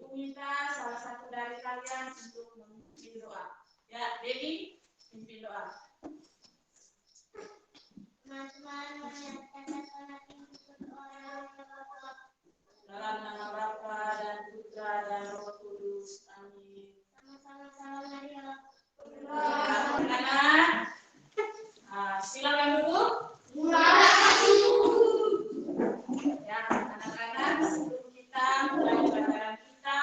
Ibu minta salah satu dari kalian untuk memimpin doa. Ya, Dewi, pimpin doa. Teman-teman menyatakan sholat yang berdoa Dalam nama Bapa dan Putra dan Roh Kudus. Amin. sama-sama salam Maria. Anak-anak, silakan duduk. Ya, anak-anak, sebelum kita mulai pelajaran kita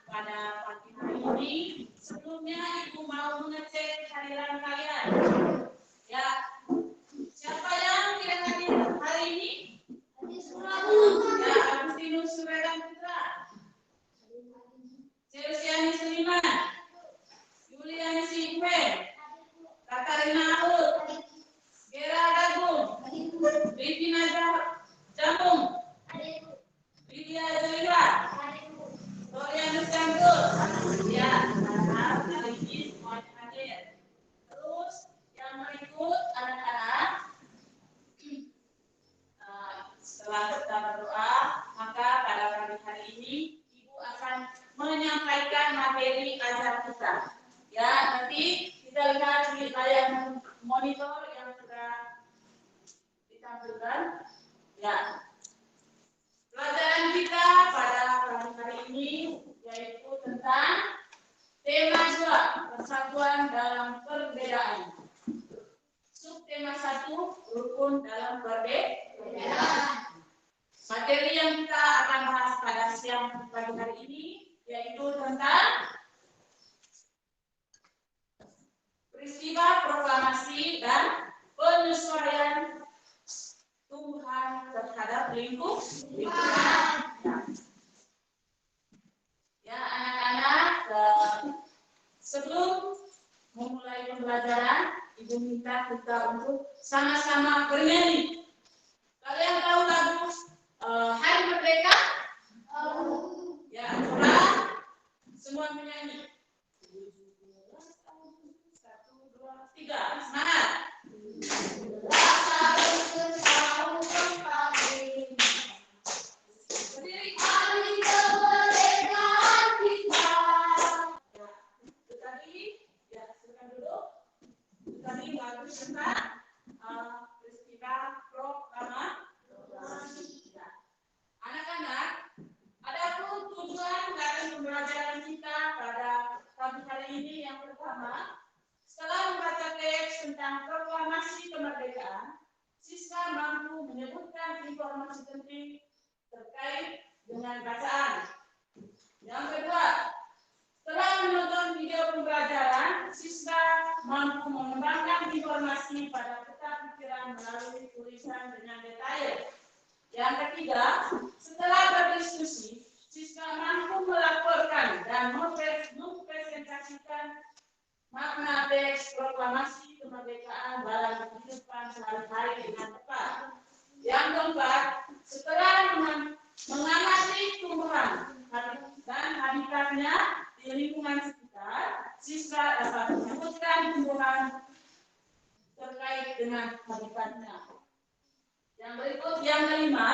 pada pagi hari ini, sebelumnya Ibu mau mengecek kehadiran kalian. Ya, siapa yang tidak hadir hari ini? Ya, Agustinus Suredan Putra, Celsiani Seliman, Yuliani Sikwen, Katarina Aut, Gera Dagung, Rivina Jamung, Lydia Zulila, Dorianus Cantul. Ya, anak-anak hari ini semuanya hadir. Terus yang berikut anak-anak, setelah kita berdoa, maka pada pagi hari ini Ibu akan menyampaikan materi ajar kita. Ya, nanti kita lihat di layar monitor yang sudah ditampilkan. Ya, pelajaran kita pada pagi hari ini yaitu tentang tema 2, persatuan dalam perbedaan. Subtema 1, rukun dalam perbedaan. Materi yang kita akan bahas pada siang pagi hari ini yaitu tentang peristiwa proklamasi dan penyesuaian tumbuhan terhadap lingkungan. Ya, anak-anak, sebelum memulai pembelajaran, Ibu minta kita untuk sama-sama bernyanyi. Kalian tahu lagu Hari Merdeka? Ya, coba semua menyanyi. 1, 2, 3, semangat. Berdiri. Ya, silakan duduk. Tadi lagu tentang peristiwa proklamasi. Anak-anak, adapun tujuan dari pembelajaran kita pada pagi hari ini yang pertama, setelah membaca teks tentang proklamasi kemerdekaan, siswa mampu menyebutkan informasi penting terkait dengan bacaan. Yang kedua, setelah menonton video pembelajaran, siswa mampu mengembangkan informasi pada peta pikiran melalui tulisan dengan detail. Yang ketiga, setelah berdiskusi, siswa mampu melaporkan dan mempresentasikan makna teks proklamasi kemerdekaan dalam kehidupan sehari-hari dengan tepat. Yang keempat, setelah mengamati tumbuhan dan habitatnya di lingkungan sekitar, siswa dapat menyebutkan tumbuhan terkait dengan habitatnya. Yang berikut, yang kelima,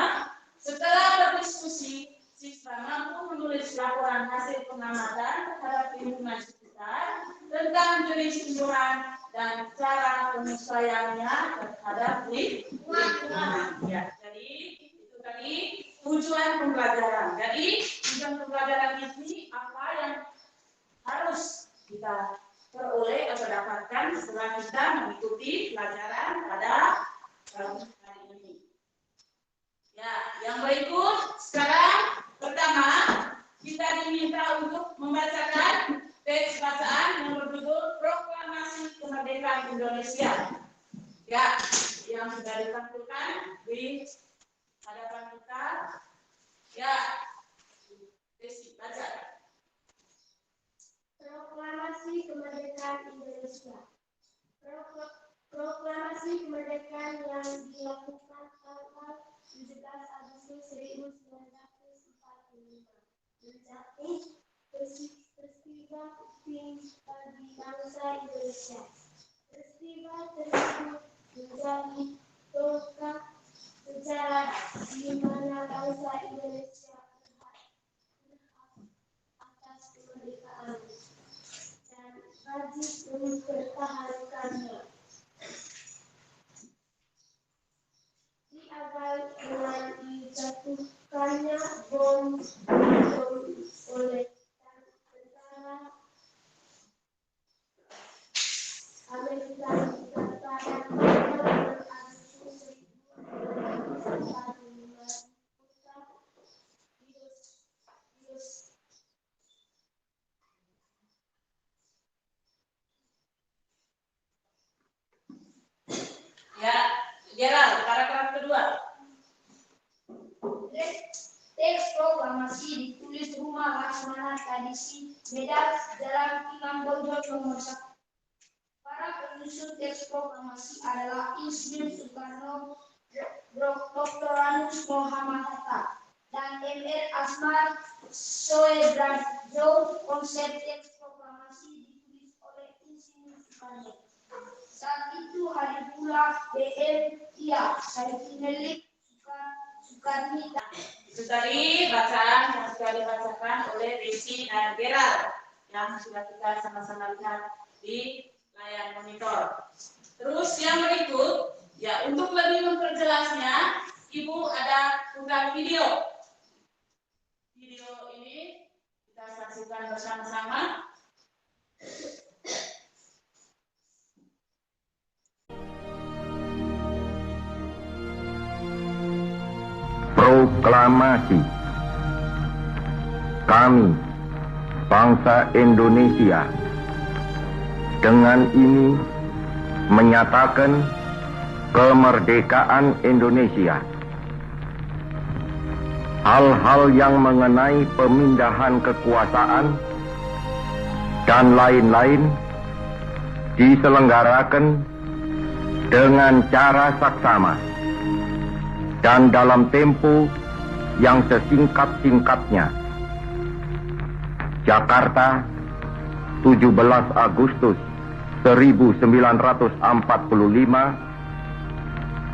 setelah berdiskusi, siswa mampu menulis laporan hasil pengamatan terhadap lingkungan sekitar tentang jenis tumbuhan dan cara penyesuaiannya terhadap lingkungan. Ya, jadi itu tadi tujuan pembelajaran. Jadi tujuan pembelajaran ini apa yang harus kita peroleh atau dapatkan setelah kita mengikuti pelajaran pada hari ini. Ya, yang berikut sekarang pertama kita diminta untuk membacakan teks bacaan yang berjudul Proklamasi Kemerdekaan Indonesia. Ya, yang sudah ditampilkan di hadapan kita. Ya, Desi, baca. Proklamasi Kemerdekaan Indonesia. Proklamasi kemerdekaan yang dilakukan tanggal 17 Agustus 1945 mencapai peristiwa penting bagi bangsa Indonesia. Peristiwa tersebut menjadi tonggak sejarah di mana bangsa Indonesia mempertahankannya. Diawali dengan dijatuhkannya bom oleh tentara Amerika Serikat pada bulan Agustus 1945 Ya, Gerald, paragraf kedua. Teks proklamasi ditulis Rumah Laksamana Tradisi Medan dalam Imam Bonjol nomor 1. Para penyusun teks proklamasi adalah Insinyur Soekarno, Dr. Anus Muhammad Hatta, dan M.R. Asmar Soebrado. Konsep teks proklamasi ditulis oleh Insinyur Soekarno. Saat itu hari pula BM Tia Saifuddin Soekarnita. Itu tadi bacaan yang sudah dibacakan oleh Desi dan Gerald yang sudah kita sama-sama lihat di layar monitor. Terus yang berikut, ya untuk lebih memperjelasnya, Ibu ada unggah video. Video ini kita saksikan bersama-sama. Proklamasi. Kami, bangsa Indonesia, dengan ini menyatakan kemerdekaan Indonesia. Hal-hal yang mengenai pemindahan kekuasaan dan lain-lain diselenggarakan dengan cara saksama dan dalam tempo yang sesingkat-singkatnya. Jakarta, 17 Agustus 1945,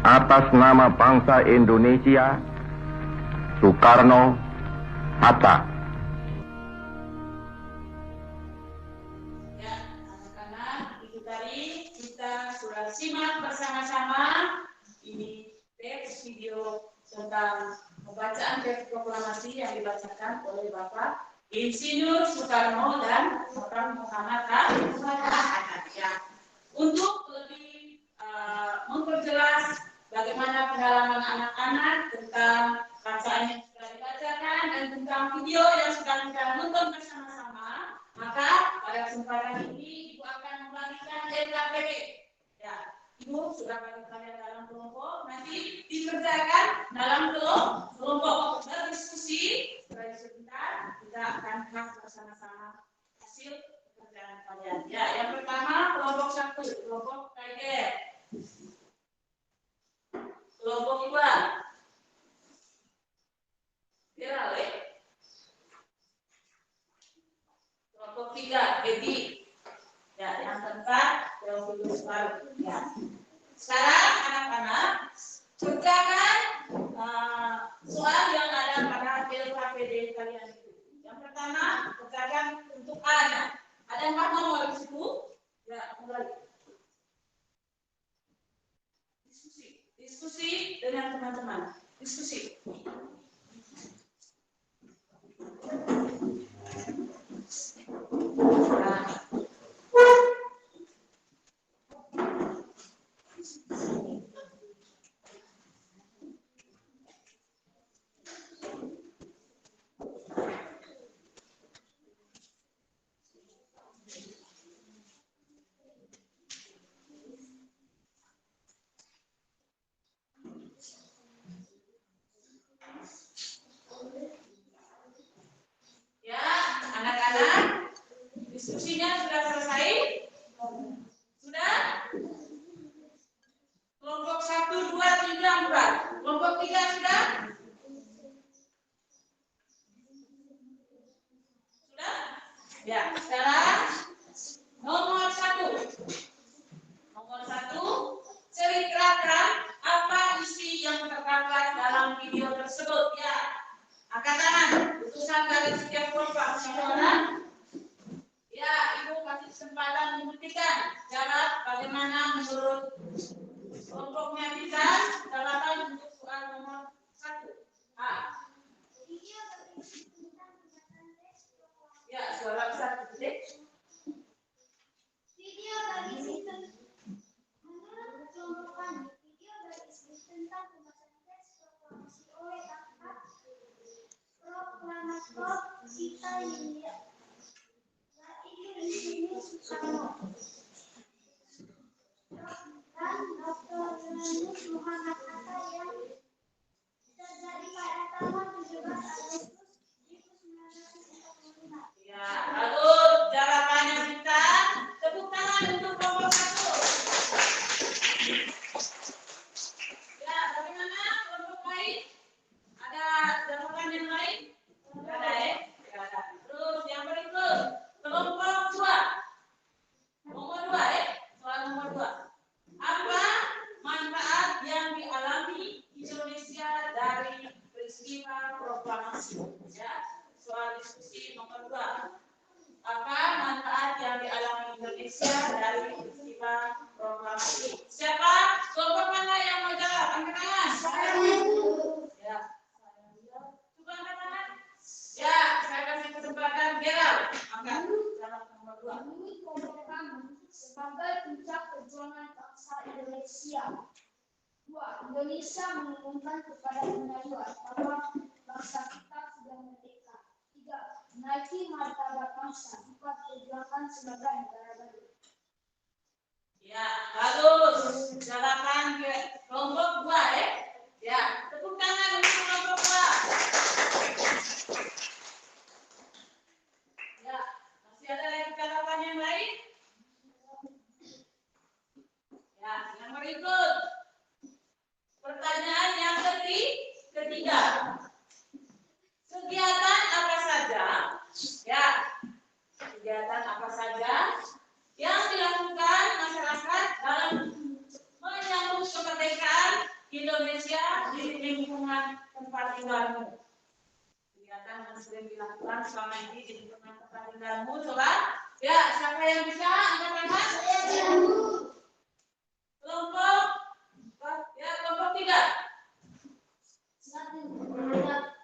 atas nama bangsa Indonesia, Soekarno Hatta. Ya, anak-anak, itu tadi kita sudah simak bersama-sama ini teks video tentang pembacaan teks proklamasi yang dibacakan oleh Bapak Insinyur Soekarno dan Dr. Muhammad Hatta. Ya. Untuk lebih memperjelas bagaimana pengalaman anak-anak tentang bacaan yang sudah dibacakan dan tentang video yang sudah kita nonton bersama-sama, maka pada kesempatan ini Ibu akan membagikan LKPD. Ya, Ibu sudah bagi kalian dalam kelompok, nanti dikerjakan dalam kelompok berdiskusi. Sebentar kita akan bahas bersama-sama hasil pekerjaan kalian. Ya, yang pertama kelompok 1, kelompok KGR. Kelompok 2, Gerale. Kelompok 3, Edi. Ya, yang keempat kelompok baru. Ya. Sekarang anak-anak kerjakan soal yang ada pada LKPD kalian itu. Yang pertama, kerjakan untuk A-nya. Ada 4 nomor di situ. Ya, mulai. Diskusi dengan teman-teman. Diskusi. Ya, anak-anak, diskusinya sudah selesai? Sudah? Kelompok 1, 2, 3, 4. Kelompok 3 sudah? Sudah? Ya, sekarang nomor 1. Nomor 1, ceritakan apa isi yang terdapat dalam video tersebut. Ya, angkat tangan. Utusan dari setiap kelompok. Siapa? Ya, Ibu kasih kesempatan membuktikan jawab bagaimana menurut kelompoknya bisa. Silakan untuk soal nomor 1. A. Ya, suara besar sedikit. Video berisi menurut kelompok kami, video berisi tentang pembahasan teks proklamasi oleh kakak proklamator kita Indonesia Soekarno dan Dr. Yunus Muhammad Hatta yang terjadi pada tanggal 17 Agustus 1945. Ya, lalu jawabannya kita. Tepuk tangan untuk kelompok 1. Ya, bagaimana kelompok lain? Ada jawaban yang lain? Tidak ada ya? Tidak ada. Terus yang berikut, kelompok 2. Nomor 2 ya? Soal nomor 2. Apa manfaat yang dialami Indonesia dari peristiwa proklamasi? Ya, soal diskusi nomor 2. Apa manfaat yang dialami Indonesia dari peristiwa proklamasi? Siapa? Kelompok mana yang mau jawab? Angkat tangan. Ya. Coba angkat tangan. Ya, saya kasih kesempatan Gerald. Angkat. Jawab nomor 2. Menurut kelompok kami, sebagai puncak perjuangan bangsa Indonesia. 2. Indonesia mengumumkan kepada dunia luar bahwa bangsa kita sudah merdeka. 3. Menaiki martabat bangsa. 4. Perjuangan sebagai negara baru. Ya, bagus. Jawaban kelompok 2 ya. Ya, tepuk tangan untuk kelompok 2. Ya, masih ada lagi jawaban yang lain? Ya, yang berikut. Pertanyaan yang ketiga. Kegiatan apa saja? Ya, kegiatan apa saja yang dilakukan masyarakat dalam menyambut kemerdekaan Indonesia di lingkungan tempat tinggalmu? Kegiatan yang sering dilakukan selama ini di lingkungan tempat tinggalmu, coba. Ya, siapa yang bisa angkat tangan? Kelompok 3. 1.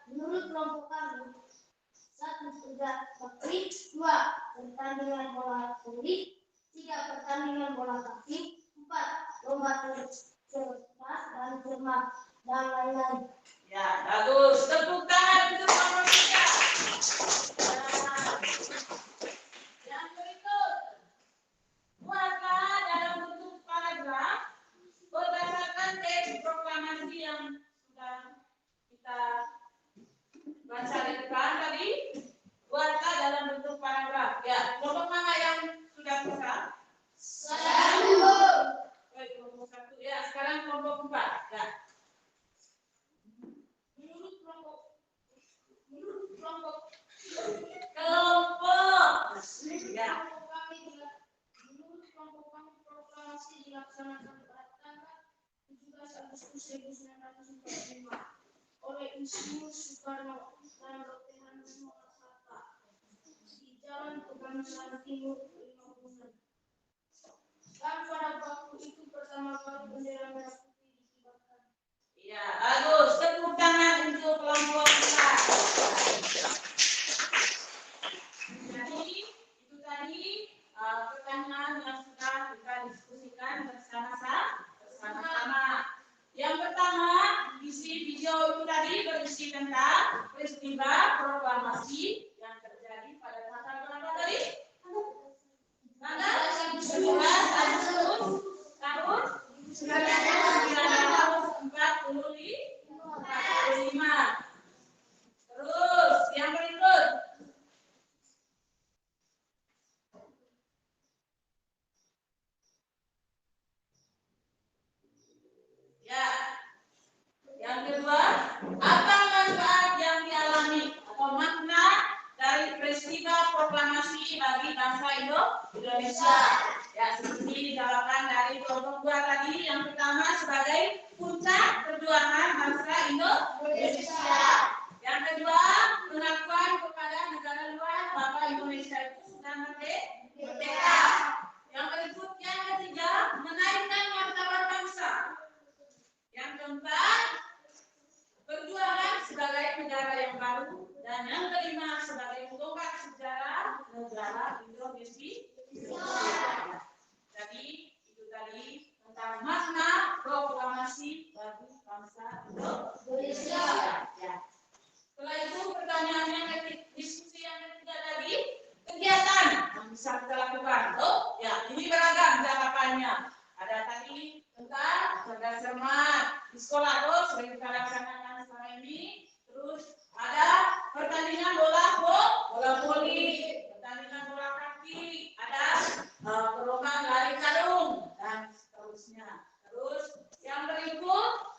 Menurut kelompok kami, 1. Kerja bakti. 2. Pertandingan bola voli. 3. Pertandingan bola kaki. 4. Lomba cerdas dan cermat dan lain-lain. Ya, bagus. Tepuk tangan untuk kelompok 3. Yang berikut. Buatlah dalam bentuk paragraf berdasarkan teks proklamasi yang sudah kita baca di depan tadi. Buatlah dalam bentuk paragraf. Ya, kelompok mana yang sudah bisa? Kelompok 1. Ya, sekarang kelompok 4. Ya. Menurut kelompok Ya. menurut kelompok kami proklamasi dilaksanakan pada tanggal 17 Agustus 1945 oleh Insinyur Soekarno dan Dr. Yunus Muhammad Hatta di Jalan Pegangsaan Timur 5 Bulan. Dan pada waktu itu pertama kali bendera merah putih dikibarkan. Ya, bagus. Tepuk tangan untuk kelompok 4. Jadi, itu tadi pertanyaan yang sudah kita diskusikan bersama-sama. Yang pertama, isi video itu tadi berisi tentang peristiwa proklamasi yang terjadi pada tanggal berapa tadi? Tanggal 17 Agustus tahun 1945. Terus yang berikut. Ya. Yang kedua, apa manfaat yang dialami atau makna dari peristiwa proklamasi bagi bangsa Indonesia? Ya, seperti jawaban dari kelompok 2 tadi. Yang pertama sebagai puncak perjuangan bangsa Indonesia. Yang kedua, pengakuan kepada negara luar bahwa Indonesia itu sudah merdeka. baru. Dan yang kelima sebagai tonggak sejarah negara Indonesia. Jadi itu tadi tentang makna proklamasi bagi bangsa Indonesia. Ya. Setelah itu pertanyaannya diskusi yang ketiga tadi, kegiatan yang bisa kita lakukan. Oh, ya, ini beragam jawabannya. Ada tadi tentang cerdas cermat di sekolah tuh sering kita laksanakan selama ini. Terus ada pertandingan bola voli, pertandingan bola kaki, ada perlombaan lari karung dan seterusnya. Terus yang berikut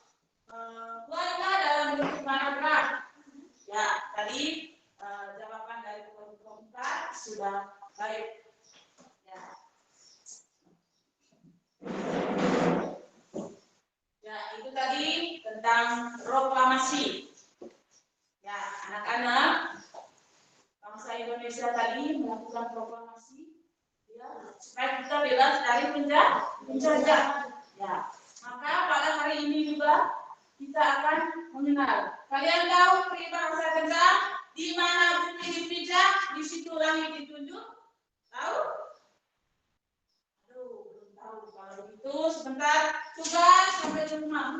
keluarga dalam bentuk monograf. Ya, tadi jawaban dari kelompok 4 sudah baik. Ya. Ya, itu tadi tentang proklamasi. Ya, anak-anak bangsa Indonesia tadi melakukan proklamasi ya, supaya kita bebas dari penjajah. Ya, maka pada hari ini juga kita akan mengenal. Kalian tahu peribahasa Kendal, di mana bumi dipijak, di situ langit ditunjuk? Tahu? Aduh, belum tahu. Kalau itu sebentar tugas sampai di rumah.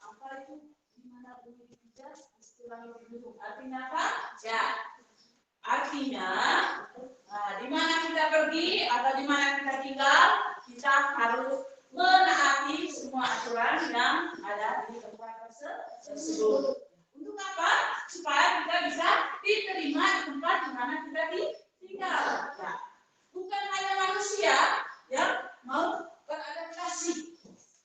Apa itu? Di mana bumi dipijak, di situ langit ditunjuk? Artinya apa? Ya, artinya di mana kita pergi atau di mana kita tinggal, kita harus menaati semua aturan yang ada di tempat tersebut. Untuk apa? Supaya kita bisa diterima di tempat di mana kita tinggal. Ya. Bukan hanya manusia yang mau beradaptasi.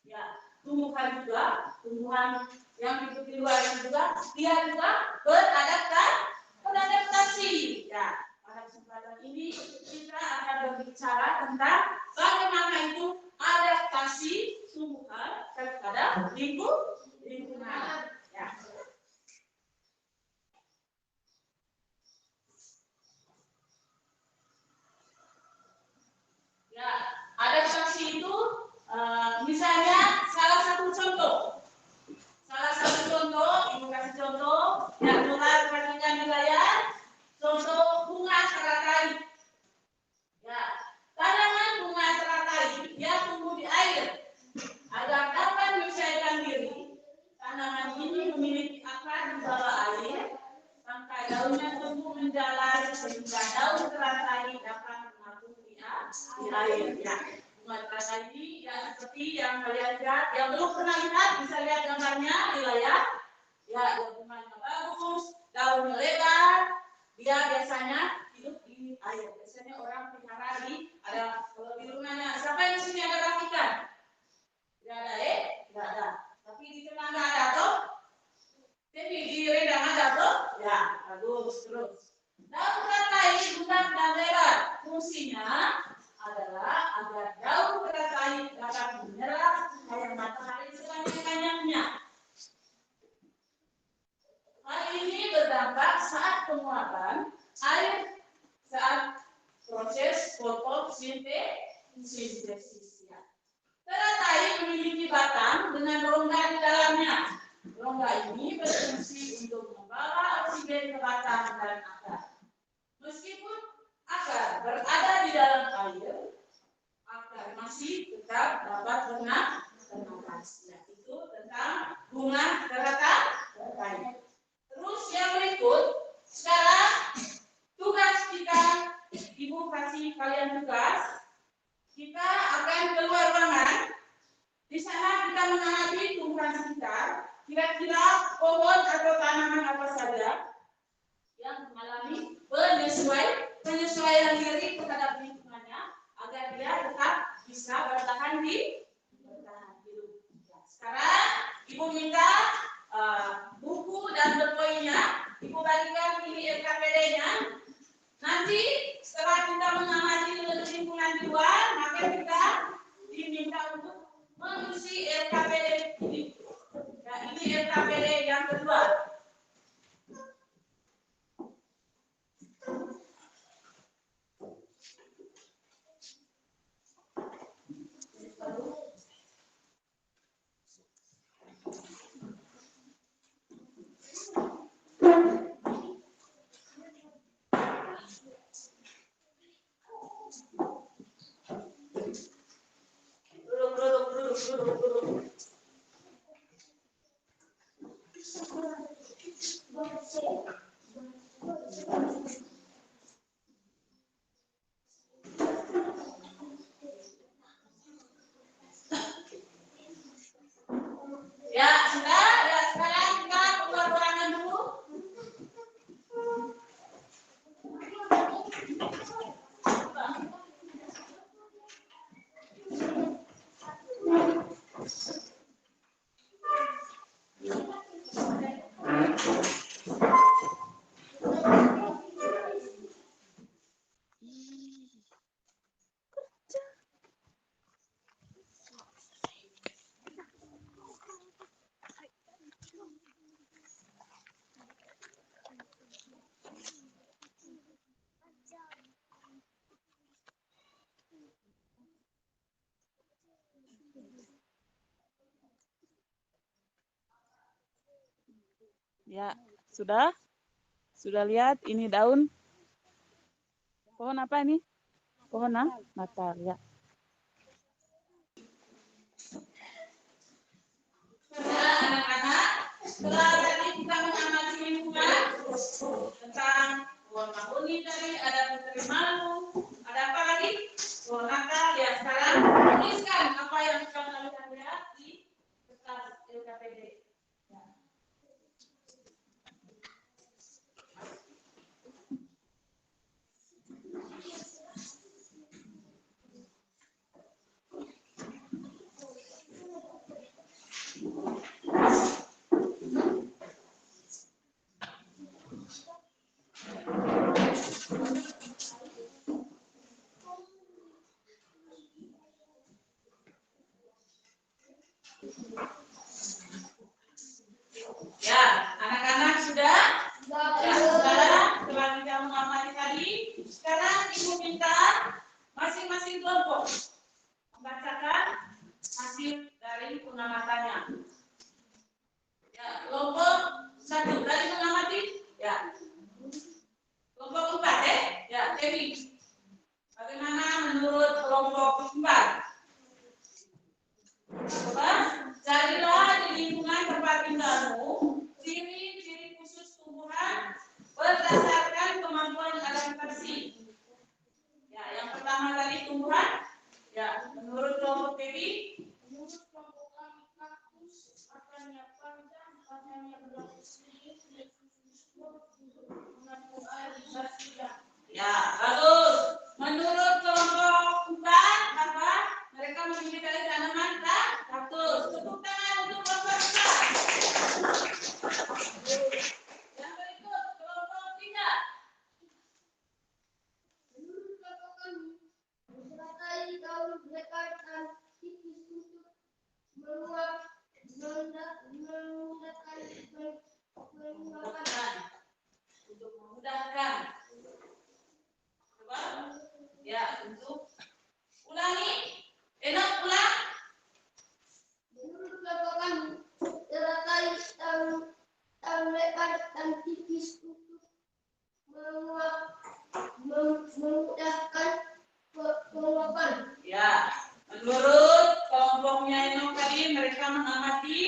Ya, tumbuhan juga, tumbuhan yang hidup di luar juga, dia juga beradaptasi. Ya, pada kesempatan ini kita akan berbicara tentang bagaimana itu adaptasi tumbuhan terhadap lingkungan. Ya. Ya, adaptasi itu misalnya salah satu contoh, ibu kasih contoh yang mulai perhatikan di layar, contoh bunga teratai. Ya, tanaman bunga teratai dia tumbuh di air. Agar dapat menyesuaikan diri, tanaman ini memiliki akar di bawah air, sampai daunnya tumbuh menjalar sehingga daun teratai dapat mengapung di air. Ya, bunga teratai ini ya seperti yang kalian lihat, yang belum pernah lihat bisa lihat gambarnya di layar. Ya, bunganya bagus, daunnya lebar, dia biasanya hidup di air. Biasanya orang pelihara ada kalau di rumahnya. Siapa yang di sini ada rakitan? Tidak ada, tidak ada. Tapi di tetangga ada toh? Tapi di rendang ada toh? Ya, bagus terus. Daun teratai bulat dan lebar. Fungsinya adalah agar daun teratai dapat menyerap cahaya matahari sebanyak-banyaknya. Hal ini berdampak saat penguapan air saat proses fotosintesis. Teratai memiliki batang dengan rongga di dalamnya. Rongga ini berfungsi untuk membawa oksigen ke batang dan akar. Meskipun akar berada di dalam air, akar masih tetap dapat bernafas. Ya, itu tentang bunga teratai. Terus yang berikut, sekarang tugas kita, Ibu kasih kalian tugas. Kita akan keluar ruangan. Di sana kita mengamati tumbuhan sekitar. Kira-kira pohon atau tanaman apa saja yang mengalami penyesuaian diri terhadap lingkungannya agar dia tetap bisa bertahan hidup. Sekarang Ibu minta buku dan berpoinnya. Ibu bagikan ini LKPD-nya. Nanti setelah kita mengamati lingkungan di luar, maka kita diminta untuk mengisi LKPD ini. Ya, ini LKPD yang kedua. Ya, sudah. Ya, sekarang kita keluar ruangan dulu. Ya, sudah? Sudah lihat ini daun? Pohon apa ini? Pohon Natal, ya. Nah, anak-anak, setelah tadi kita mengamati lingkungan tentang pohon mahoni tadi, ada putri malu, ada apa lagi? Pohon Natal. Ya, sekarang tuliskan apa yang kalian lihat di kertas LKPD. Ya, anak-anak sudah? Ya, setelah kita mengamati tadi, sekarang Ibu minta masing-masing kelompok membacakan hasil dari pengamatannya. Ya, kelompok 1 tadi mengamati? Ya. Kelompok 4 ya, Dewi. Bagaimana menurut kelompok 4? Coba carilah di lingkungan tempat tinggalmu ciri-ciri khusus tumbuhan berdasarkan kemampuan adaptasi. Ya, yang pertama tadi tumbuhan. Ya, menurut kelompok Dewi. Menurut kelompok kami kaktus, akarnya panjang, batangnya berlapis sedikit, mengandung air bersih. Ya, bagus. Menurut kelompok 4 apa? Mereka memilih kali tanaman kaktus. Tepuk tangan untuk kelompok 4. Yang berikut kelompok 3. Menurut kelompok kami, besertai daun lebar dan tipis untuk memudahkan Untuk memudahkan. Coba. Ya, untuk ulangi. Enak ulang. menurut kelompok kami, besertai daun lebar dan tipis untuk memudahkan penguapan. Ya, menurut kelompoknya Eno tadi mereka mengamati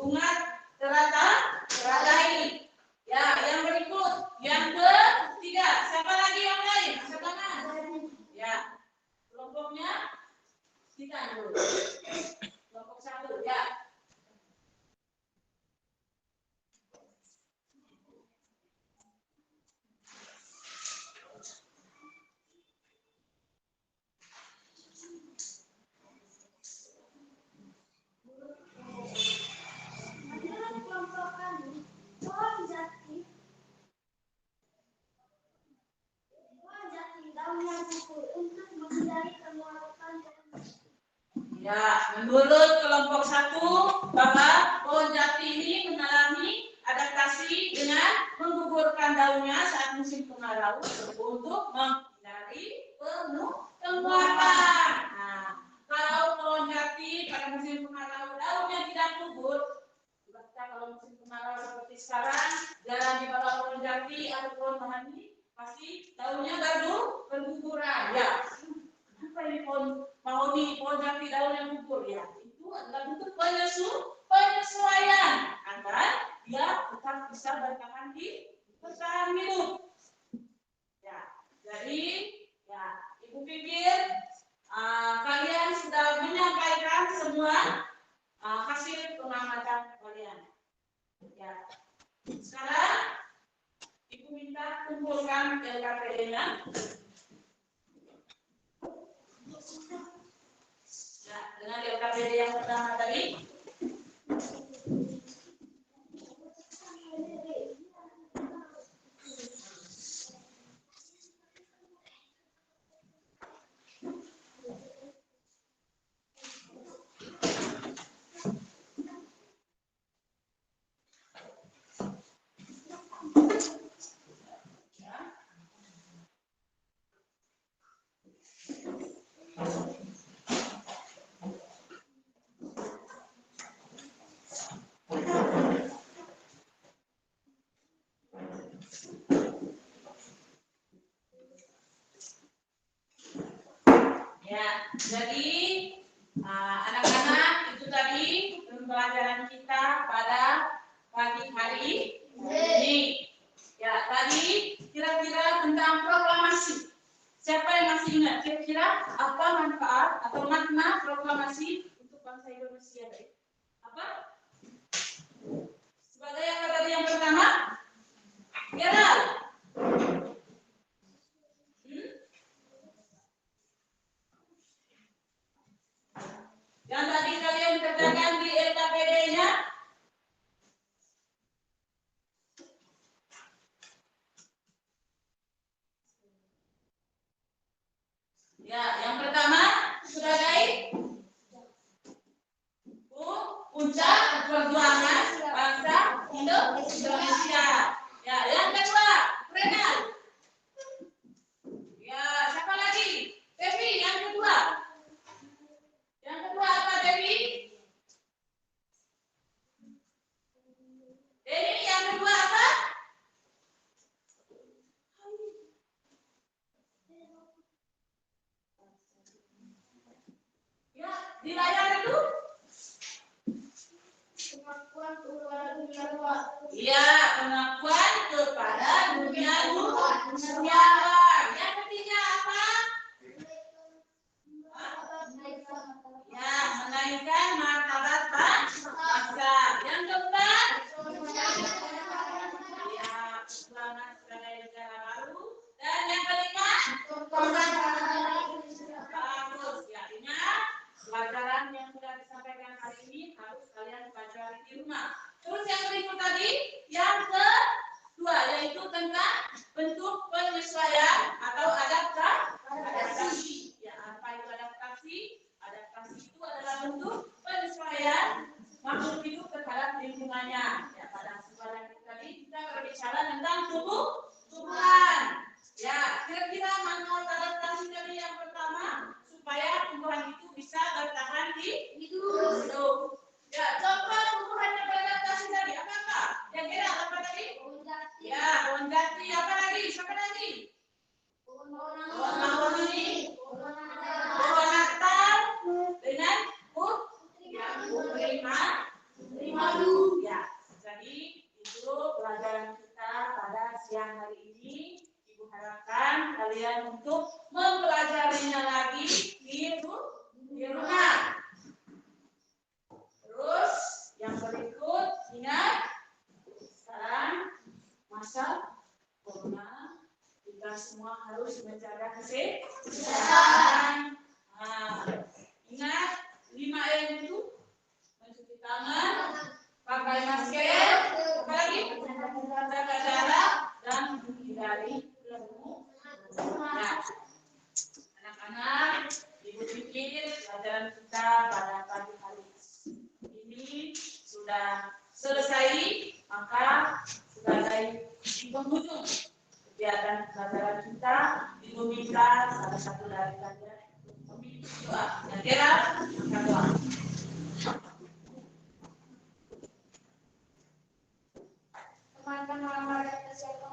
umat teratai. Ya, yang berikut, yang ketiga, siapa lagi yang lain? Angkat tangan. Ya, kelompoknya kita dulu. Kelompok 1, ya. Menurut kelompok kami, pohon jati daunnya gugur untuk menghindari penguapan dan Ya, menurut kelompok 1 bahwa pohon jati ini mengalami adaptasi dengan menggugurkan daunnya saat musim kemarau untuk menghindari penguapan. Nah, kalau pohon jati pada musim kemarau daunnya tidak gugur, kalau musim kemarau seperti sekarang, jalan di bawah pohon jati atau pohon mahoni pasti daunnya berguguran. Ya, apa ini pohon mahoni, pohon jati daunnya gugur? Ya, itu adalah bentuk penyesuaian agar dia tetap bisa bertahan hidup. Ya, jadi ya Ibu pikir kalian sudah menyampaikan semua hasil pengamatan kalian. Ya, sekarang Ibu minta kumpulkan LKPD-nya. Ya, dengan LKPD yang pertama tadi. Ya, jadi anak-anak itu tadi pembelajaran kita pada pagi hari ini. Ya, tadi kira-kira tentang proklamasi. Siapa yang masih ingat kira-kira apa manfaat atau makna proklamasi untuk bangsa Indonesia tadi? Apa? Sebagai apa tadi yang pertama? Geral. Yang tadi kalian kerjakan di LKPD-nya. Ya, yang pertama sebagai puncak perjuangan bangsa Indonesia. Ya, yang kedua, Renal. Ya, siapa lagi? Devi, yang kedua. Yang kedua apa, Devi? Devi, yang kedua apa? Ya, di layar itu. Pengakuan kepada dunia luar. Iya, pengakuan kepada dunia luar. Yang ketiga apa? Ya, menaikkan martabat bangsa. Yang keempat, ya, selamat sebagai negara baru. Dan yang kelima, bagus. Ya, ingat pelajaran yang sudah disampaikan hari ini harus kalian pelajari di rumah. Terus yang berikut tadi, yang kedua yaitu tentang bentuk penyesuaian atau adaptasi. Ya, apa itu adaptasi? Adaptasi itu adalah bentuk penyesuaian makhluk hidup terhadap lingkungannya. Ya, pada kesempatan tadi kita berbicara tentang tumbuhan. Ya, kira-kira manual adaptasi tadi yang pertama supaya tumbuhan itu bisa bertahan hidup. Ya, contoh tumbuhan yang beradaptasi tadi apa? Kira-kira apa tadi? Ya, pohon jati. Apa lagi? Siapa lagi? Pohon mahoni, pohon natal, dengan rimadu. Ya, jadi itu pelajaran kita pada siang hari ini. Ibu harapkan kalian untuk mempelajarinya lagi di rumah. Terus yang berikut, ingat sekarang masa corona, kita semua harus menjaga kesehatan. Ingat 5M itu: mencuci tangan, pakai masker, apalagi jaga jarak dan menghindari kerumunan. Nah, anak-anak, Ibu pikir pelajaran kita pada pagi hari ini sudah selesai, maka sebagai penghujung kegiatan pelajaran kita, Ibu minta salah satu dari kalian memimpin doa. Kira-kira angkat doa. Teman-teman, mari kita siapkan